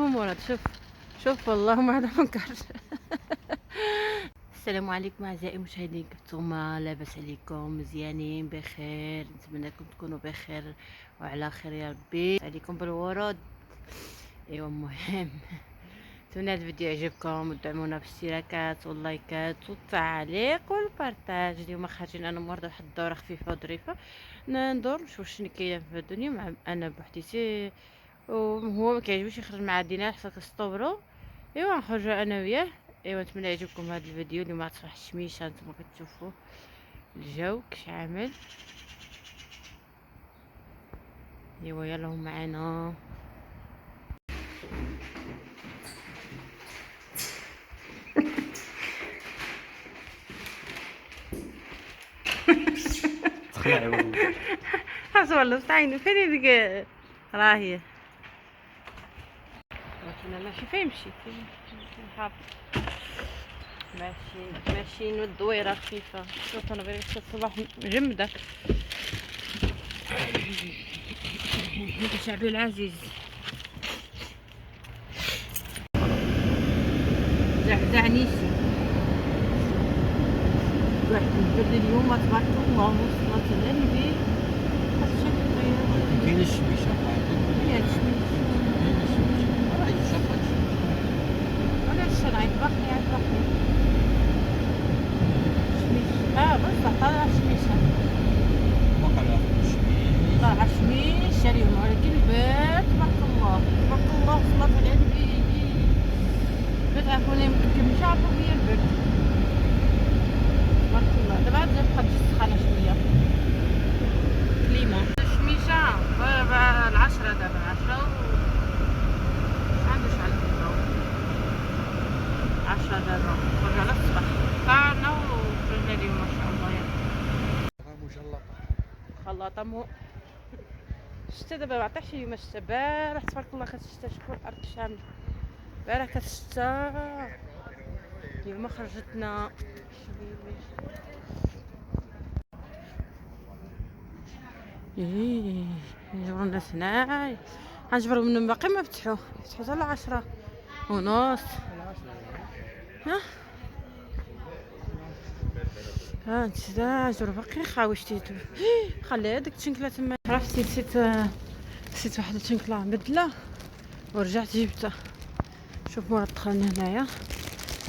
مراد شوف. شوف والله ما هذا منكر. السلام عليكم اعزائي المشاهدين، كنتوما لاباس عليكم؟ مزيانين بخير؟ نتمنىكم تكونوا بخير وعلى خير يا ربي. عليكم بالورود. ايوا المهم نتمنى هذا الفيديو يعجبكم وتدعمونا بالاشتراكات واللايكات والتعليق والبارطاج. اليوم خارجين انا ومرضى واحد الدوره خفيفه وظريفه، ندور نشوف شنو كاين في الدنيا مع انا بوحديتي، وهو ما كيعجبوش يخرج مع دينا حتى كنصطبروا. ايوا نخرجوا انا وياه. ايوا نتمنى يعجبكم هذا الفيديو. اليوم غتصبح الشميشه نتوما كتشوفوا الجو كيش عامل. ايوا يلا هم معانا. تخلعي والله. حسب الله استعينوا فين ديك راهي. انا ماشي فين مشيت حاط ماشيين والدويره خفيفه. شوف انا بغيت الصباح مجمده. هذا شعبي العزيز زعنيسي واحد البرد اليوم تبارك الله وصلت للبي. كاين الشميشه هي الشميش راهي شفت ولا الشرايط باقي باقي شميش. بصح طالع شميشه بقرا الشميش طالع شميش اليوم، ولكن البرد تبارك الله تبارك الله وصلت للبي. بتعرفوني يمكن مش عارفه هي البرد تبارك الله. دابا عاد تبقى تجي السخانه شويه كليمه. الشميشه العشرة دابا 10 ما عندوش على الفطور 10 دابا. خرجوا على الصباح طارنا وخرجنا اليوم ما شاء الله. يعني مجلطه خلاطه الشتا دابا ما عطاش اليوم الشتا. البارح تبارك الله كانت الشتا، شوفوا الارض شامله. البارح كانت الشتا، اليوم خرجتنا يجبروا الناس هنايا. غنجبروا منهم باقي ما فتحوا حتى ل 10 ونص. انت دا جبروا باقي خاوي شتيتو. خلي هذاك التشنكله تما. عرفتي نسيت واحد التشنكله بدله ورجعت جبتها. شوف مرة دخلنا هنايا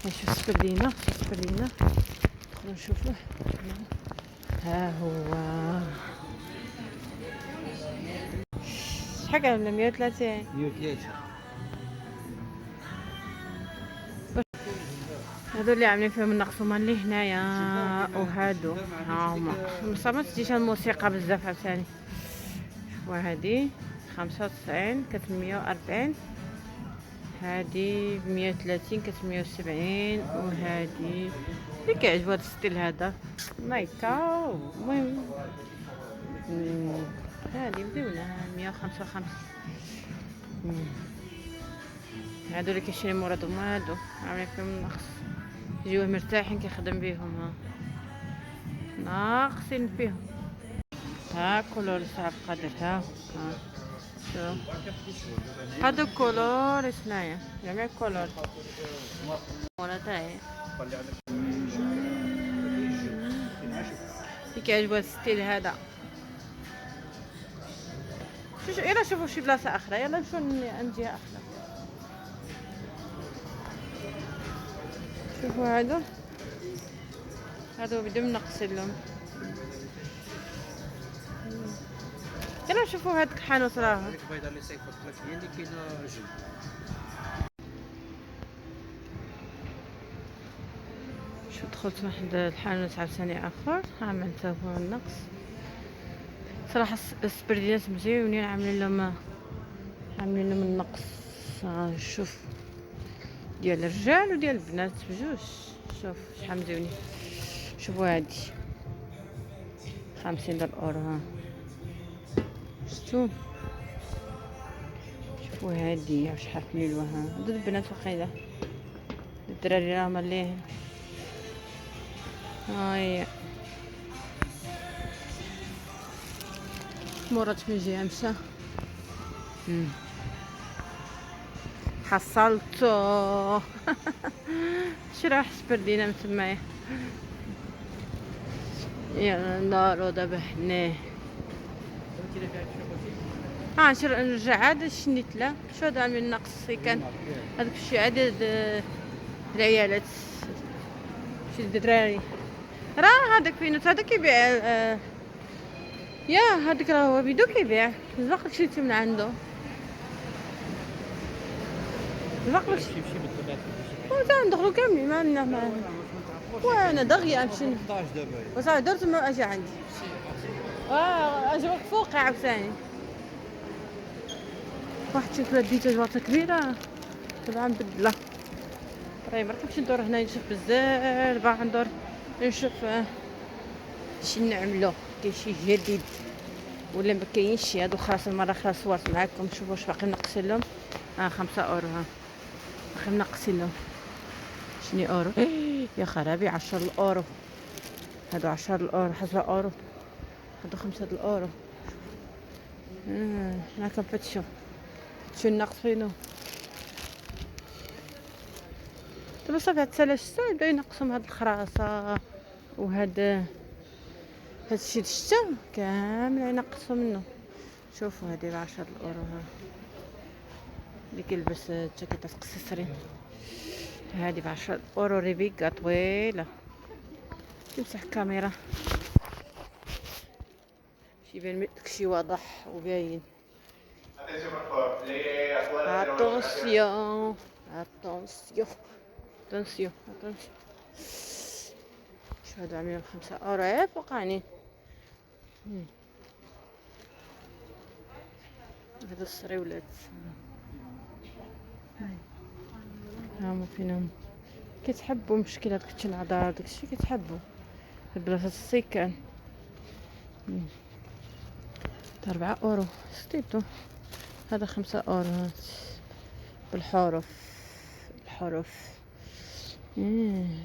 شوف سفلينا دخلوا نشوفوه. ها هو شحال كان 130 103 هادو اللي عاملين فيهم النقص هما اللي هنايا. وهادو ها هما بصح ما تجيش الموسيقى بزاف عاوتاني. وهادي 95 كانت 140، هادي 130 كانت 170، وهادي اللي كيعجبو هاد الستيل هذا نايكا. المهم هادي مزيونة 155. هادو اللي كيشري مراد هما هادو عاملين فيهم النقص، يجيوه مرتاحين كيخدم بيهم. ناقصين فيهم. ها كولور صعب قادر. ها شوف هادو كولور هنايا جميع كولور مراد. هاهي اللي كيعجبو هاد الستيل هذا. يلا شوفوا شي بلاصه اخرى، يلا نمشيو عند جهه اخرى. شوفوا هادو بدون نقص لهم. يلا نشوفوا هاد الحانوت راه هذيك البيضه اللي صيفط لك هي اللي كاينه جلد. شو دخلت واحد الحانوت عاوتاني اخر عامل حتى هو النقص. صراحه السبردينات مزيونين عاملين لهم النقص. شوف ديال الرجال وديال البنات بجوج. شوف شحال مزيونين. شوفوا هادي 50 اورو. ها شفتوا؟ شوفوا هادي شحال حلوه. ها هادو البنات واقيلا، الدراري راه مليهن. هاهي مرات من جهه مشى. حصلته. شي راح سبردينا من تمايا. يا نارو دابا حناه. نرجع عاد شنيت لا شو هذا من نقص كان هذاك الشيء عدد العيالات شي الدراري راه هذاك فين هذا كيبيع يا هذاك راه هو بيدو كيبيع الباقي شريتي من عنده الباقي شي بالطبيعة. ندخلو كاملين ما عندنا ما وانا دغيا نمشي 11 دابا. وصافي درت ما اجي عندي اجي فوق عاوتاني واحد شوف ديتو جواطه كبيره طبعا بدله راهي ما ركبتش ندور هنا نشوف بزاف باغا ندور نشوف شي نعملو كاين شي جديد ولا ما كاينش شي. هادو خلاص المره خلاص صورت معاكم شوفوا واش باقي منقصين لهم 5 اورو ها باقي منقصين لهم شني اورو يا خرابي 10 الاورو هادو 10 الاورو 10 اورو هادو 5 الاورو هاكا فتشو النقص فينو دابا صافي هاد 3 ساعات بداو ينقصوا هاد الخراصه وهاد الشيء الشتا كامل ينقصوا منه. شوفوا هادي ب 10 الاورو ها اللي كيلبس جاكيطه قصيصرين هادي ب 10 اورو ريبيكا طويله تمسح الكاميرا شي يبان داكشي واضح وباين. اتونسيون اتونسيون اتونسيون اتونسيون شو هادو عاملين 5 اورو عيب وقعني هادو السريولات هاهما فينهم كيتحبوا مشكل هاد كتشن عضار داكشي كيتحبوا في بلاصه السيكان 4 اورو شتيتو هذا 5 اورو بالحروف الحروف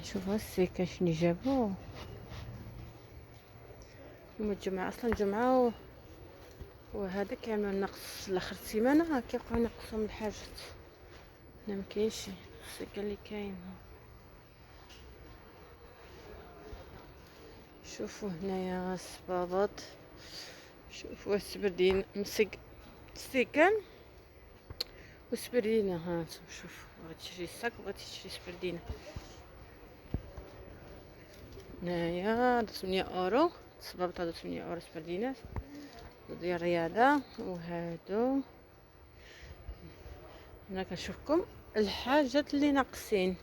شوفوا السيكان شنو جابوا يوم الجمعة اصلا الجمعة وهذا كيعملوا النقص لاخر السيمانه كيبقاو ينقصوا من الحاجات هنا مكاينش السيكان اللي كاين. شوفوا هنايا الصبابط شوفوا السبردين مسك السيكان وسبردينه ها شوف بغيت تشري الساك وبغيت تشري سبردينه هنايا 8 اورو الصبابط هادو 8 اورو سبردينات ديال الرياضه. وهادو هنا كنشوفكم الحاجات اللي ناقصين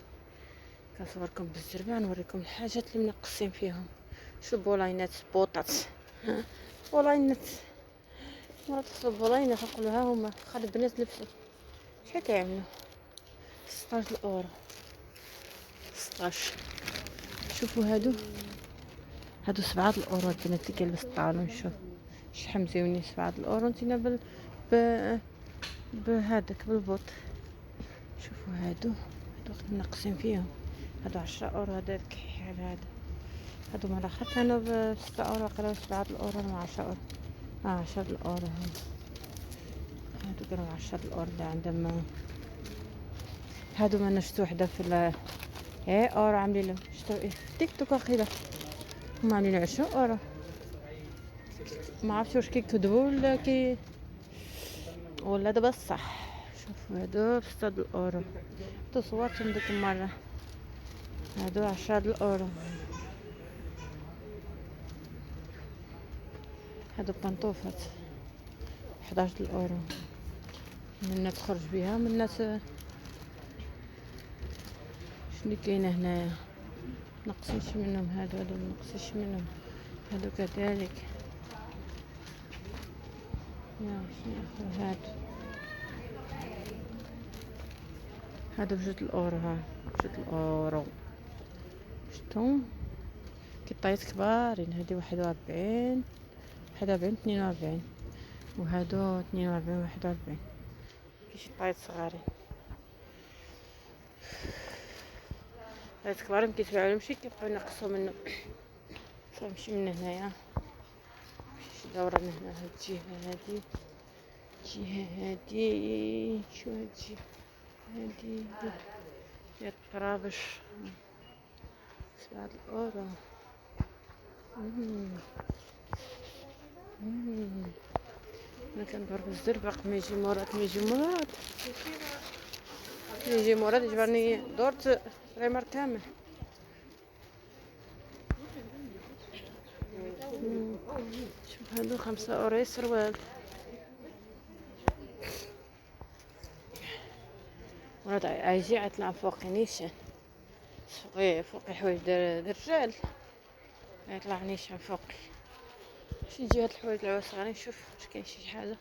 كنصوركم بالزربه نوريكم الحاجات اللي منقصين فيهم. شو بولاينات بوطات بولاينات مرات تصب بولاينات نقولوا ها هما خلي البنات لبسوا شحال كيعملوا 16 اورو 16. شوفوا هادو 7 الاورو البنات اللي كيلبس الطالون شوف شحال مزيونين 7 الاورو نتينا بهذاك بالبوط. شوفوا هادو منقصين فيهم هادو 10 اورو هذا كحيل هادو مرة اخر كانوا ب 6 اورو قراو 7 الاورو مع 10 اورو 10 الاورو هادو كانوا 10 الاورو اللي عندهم. هادو ما نشتو وحده في اورو عاملين لهم شتو تيك توك اخيرا هما عاملين 20 اورو ما عرفتش واش كيكذبوا ولا ولا دابا الصح. شوفوا هادو ب 6 الاورو هادو صورتهم ديك المره هادو 10 الاورو. هادو بانطوفات 11 الاورو منا تخرج بها منا شنو كاينه هنايا ناقصينش منهم هادو مناقصينش منهم هادو كذلك يا شنو هادو بجوج الاورو ها بجوج الاورو شتو كيطايات كبارين هادي 41 42 وهادو 42 41 كاين شي طايات صغارين طايات كبارين كيتباعو لهمشي كيبقاو ينقصوا منه. نمشي من هنايا نمشي دوره من هنا هاد الجهه هادي شو هادي هادي ديال الطرابش ب7 الأورو. أنا كندور في الزربق ميجي مراد يجبرني دورت ريمار كامل. شوف هادو 5 أورو سروال. مراد عايزي عتلعب فوق نيشان فوقي حوايج ديال الرجال، يطلع نيشان فوقي. شي نجي هاد الحوايج العواسة غادي نشوف واش كاين شي حاجة.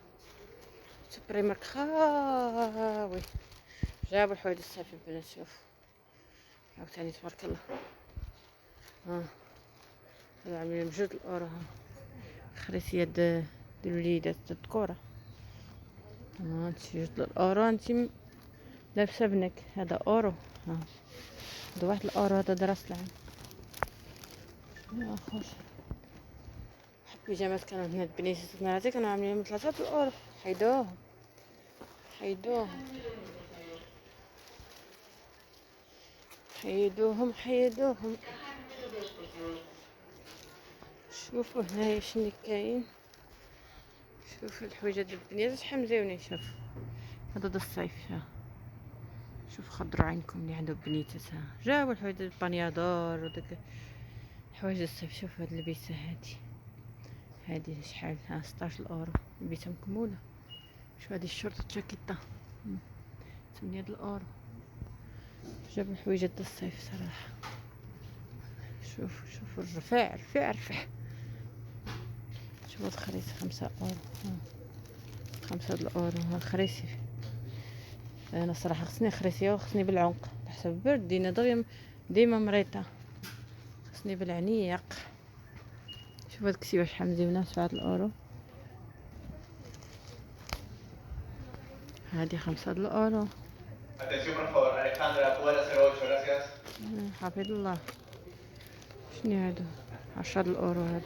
سوبر ماركت خاوي، جابوا الحوايج الصيف البنات. شوف عاوتاني تبارك الله. هادو عاملين ب2 الأورو. خريسيات ديال الوليدات د الكرة. هادشي 2 الأورو. هانتي لابسة بنك، هذا أورو. هذا 1 الأورو. هذا دراس العام. يا خوش بيجامات كانوا هنا بنيتنا هذه كانوا عاملين 3 الأورو. حيدوهم شوفوا هنايا شنو كاين. شوفوا الحويجات ديال البنيات شحال مزيونين. شوف هذا د الصيف. شوف خضروا عينكم اللي عنده بنيتها. جاوا الحوايج ديال البانيادور وداك الحوايج ديال الصيف. شوف هاد البيسه هادي شحال 16 الأورو. البيسه مكموله. شوف هادي الشورت جاكيطه 8 الأورو. جابوا الحويجات ديال الصيف صراحه. شوفوا الرفاع. شوفوا الخريسي 5 أورو. 5 الأورو. ها الخريسي. انا صراحه خصني خريسيه وخصني بالعنق حسب البرد. ديما مريطه. خصني بالعنيق. شوف هاد الكسيوه شحال مزيونه 7 الأورو. هادي 5 الأورو. حفظ الله. شنو هادو 10 الأورو. هادو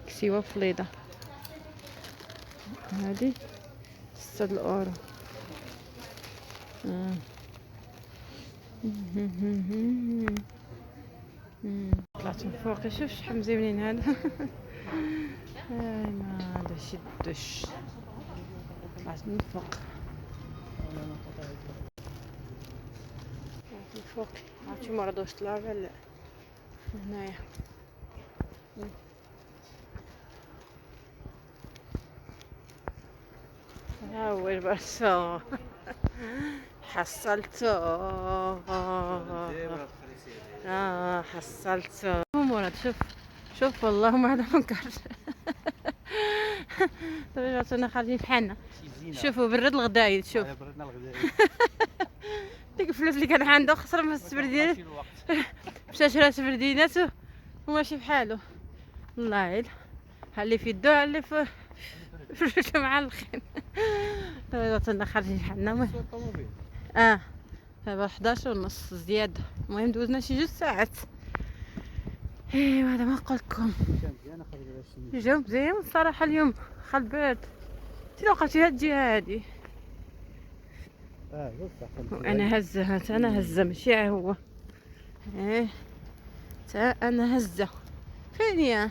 كسيوه فليضه. هادي 6 الأورو. طلعت من فوق. شوف شحال مزيونين هذا. ما هذا شي الدش. طلعت من فوق. عرفتي ما رضوش طلعوا لا هنايا. ها هو البرسو. حصلته. حصلته مراد. شوف والله ما هذا منكر. رجعتنا خارجين بحالنا. شوفوا برد الغدايد. شوف ديك الفلوس اللي كان عنده خسر في السبردينات. مشى شرا سبردينات وماشي بحالو. الله يعين اللي في الدو اللي في معلقين. رجعتنا خارجين بحالنا. دابا 11:30 زياده. المهم دوزنا شي 2 ساعات. ايوا هذا ما قلتلكم. الجو مزيان الصراحه اليوم. خا البرد. انت لو لقيتي هاد الجهه هادي. وانا هزه. انا هزه ماشي هو. تا انا هزه. فين هي؟